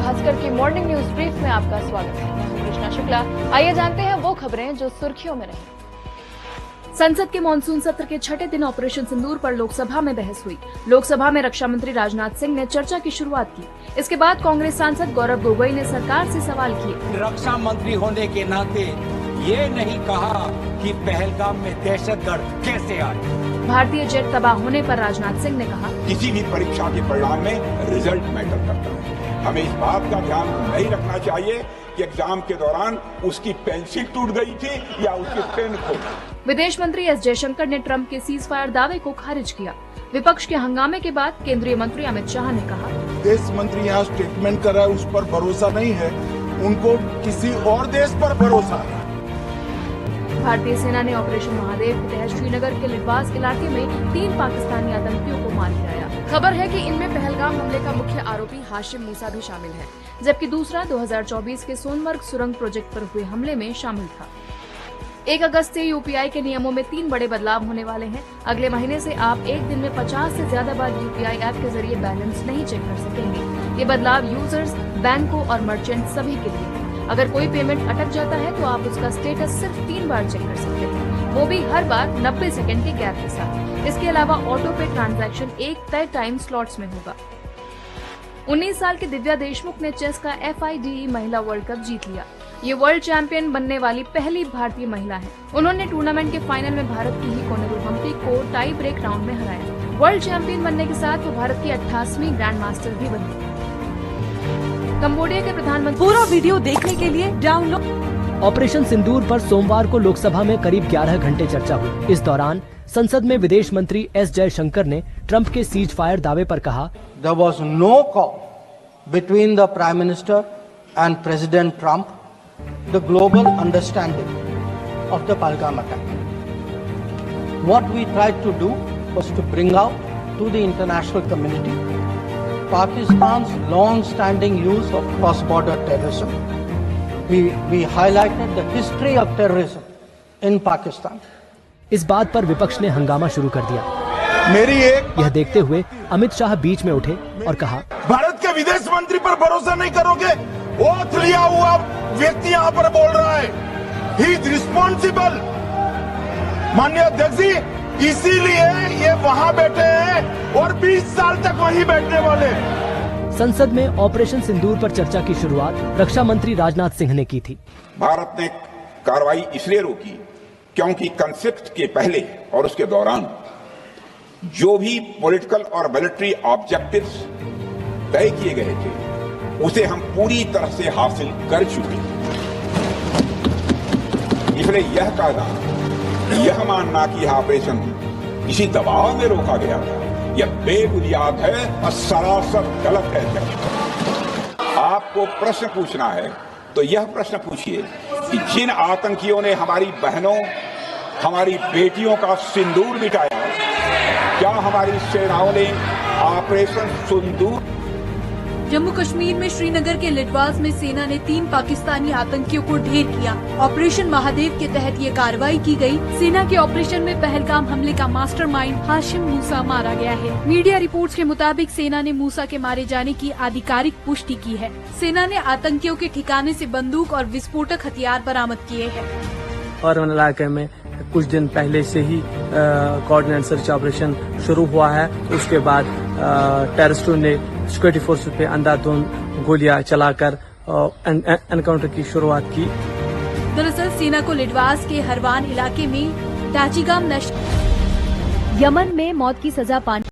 भास्कर की morning news brief में आपका स्वागत है। मैं हूं कृष्णा शुक्ला। आइए जानते हैं वो खबरें जो सुर्खियों में रही। संसद के मानसून सत्र के छठे दिन ऑपरेशन सिंदूर पर लोकसभा में बहस हुई। लोकसभा में रक्षा मंत्री राजनाथ सिंह ने चर्चा की शुरुआत की। इसके बाद कांग्रेस सांसद गौरव गोगोई ने सरकार से सवाल किए। रक्षा मंत्री होने के नाते ये नहीं कहा कि पहलगाम में दहशतगर्द कैसे आए। भारतीय जेट तबाह होने पर राजनाथ सिंह ने कहा, किसी भी परीक्षा के परिणाम में रिजल्ट मैटर करता है। हमें इस बात का ध्यान नहीं रखना चाहिए कि एग्जाम के दौरान उसकी पेंसिल टूट गई थी या उसकी पेन खो गई। विदेश मंत्री एस जयशंकर ने ट्रंप के सीज फायर दावे को खारिज किया। विपक्ष के हंगामे के बाद केंद्रीय मंत्री अमित शाह ने कहा, विदेश मंत्री यहाँ स्टेटमेंट कर रहा है, उस पर भरोसा नहीं है, उनको किसी और देश पर भरोसा है। भारतीय सेना ने ऑपरेशन महादेव के तहत श्रीनगर के लिटवास इलाके में 3 पाकिस्तानी आतंकियों को मार गिराया। खबर है कि इनमें पहलगाम हमले का मुख्य आरोपी हाशिम मूसा भी शामिल है, जबकि दूसरा 2024 के सोनमर्ग सुरंग प्रोजेक्ट पर हुए हमले में शामिल था। 1 अगस्त से यूपीआई के नियमों में 3 बड़े बदलाव होने वाले हैं। अगले महीने से आप एक दिन में 50 से ज्यादा बार यूपीआई ऐप के जरिए बैलेंस नहीं चेक कर सकेंगे। ये बदलाव यूजर्स, बैंकों और मर्चेंट सभी के लिए। अगर कोई पेमेंट अटक जाता है तो आप उसका स्टेटस सिर्फ 3 बार चेक कर सकते हैं, वो भी हर बार 90 सेकंड के गैप के साथ। इसके अलावा ऑटो पे ट्रांजैक्शन एक तय टाइम स्लॉट्स में होगा। 19 साल की दिव्या देशमुख ने चेस का FIDE महिला वर्ल्ड कप जीत लिया। ये वर्ल्ड चैंपियन बनने वाली पहली भारतीय महिला है। उन्होंने टूर्नामेंट के फाइनल में भारत की ही कोनेरू हम्पी को टाई ब्रेक राउंड में हराया। वर्ल्ड चैंपियन बनने के साथ वो भारत की 88वीं ग्रैंड मास्टर भी बनी। कंबोडिया के प्रधानमंत्री पूरा वीडियो देखने के लिए डाउनलोड। ऑपरेशन सिंदूर पर सोमवार को लोकसभा में करीब 11 घंटे चर्चा हुई। इस दौरान संसद में विदेश मंत्री एस जयशंकर ने ट्रंप के सीज फायर दावे पर कहा, There was no call between the Prime Minister and President Trump, the global understanding of the Pahalgam attack. What we tried to do was to bring out to the international community Pakistan's long-standing use of cross-border terrorism. We highlighted the history of terrorism in Pakistan. इस बात पर विपक्ष ने हंगामा शुरू कर दिया। यह देखते हुए अमित शाह बीच में उठे और कहा, भारत के विदेश मंत्री पर भरोसा नहीं करोगे? ओथ लिया हुआ व्यक्ति यहाँ पर बोल रहा है, ही इज रिस्पॉन्सिबल। माननीय अध्यक्ष जी, इसीलिए ये वहाँ बैठे हैं और 20 साल तक वहीं बैठने वाले। संसद में ऑपरेशन सिंदूर पर चर्चा की शुरुआत रक्षा मंत्री राजनाथ सिंह ने की थी। भारत ने कार्रवाई इसलिए रोकी क्योंकि कॉन्फ्लिक्ट के पहले और उसके दौरान जो भी पॉलिटिकल और मिलिट्री ऑब्जेक्टिव्स तय किए गए थे उसे हम पूरी तरह से हासिल कर चुके हैं। इसलिए यह कहना, यह मानना कि यह ऑपरेशन किसी दबाव में रोका गया था, यह बेबुनियाद है और सरासर गलत है। आपको प्रश्न पूछना है तो यह प्रश्न पूछिए कि जिन आतंकियों ने हमारी बहनों, हमारी बेटियों का सिंदूर मिटाया, क्या हमारी सेनाओं ने ऑपरेशन सिंदूर। जम्मू कश्मीर में श्रीनगर के लिटवास में सेना ने 3 पाकिस्तानी आतंकियों को ढेर किया। ऑपरेशन महादेव के तहत ये कार्रवाई की गई। सेना के ऑपरेशन में पहलगाम हमले का मास्टरमाइंड हाशिम मूसा मारा गया है। मीडिया रिपोर्ट्स के मुताबिक सेना ने मूसा के मारे जाने की आधिकारिक पुष्टि की है। सेना ने आतंकियों के ठिकाने से बंदूक और विस्फोटक हथियार बरामद किए हैं। और इलाके में कुछ दिन पहले से ही कोऑर्डिनेट सर्च ऑपरेशन शुरू हुआ है। उसके बाद टेररिस्टों ने सिक्योरिटी फोर्सेस पे अंधाधुंध गोलियां चलाकर एनकाउंटर की शुरुआत की। दरअसल सेना को लिटवास के हरवान इलाके में ताजिगाम यमन में मौत की सजा पाने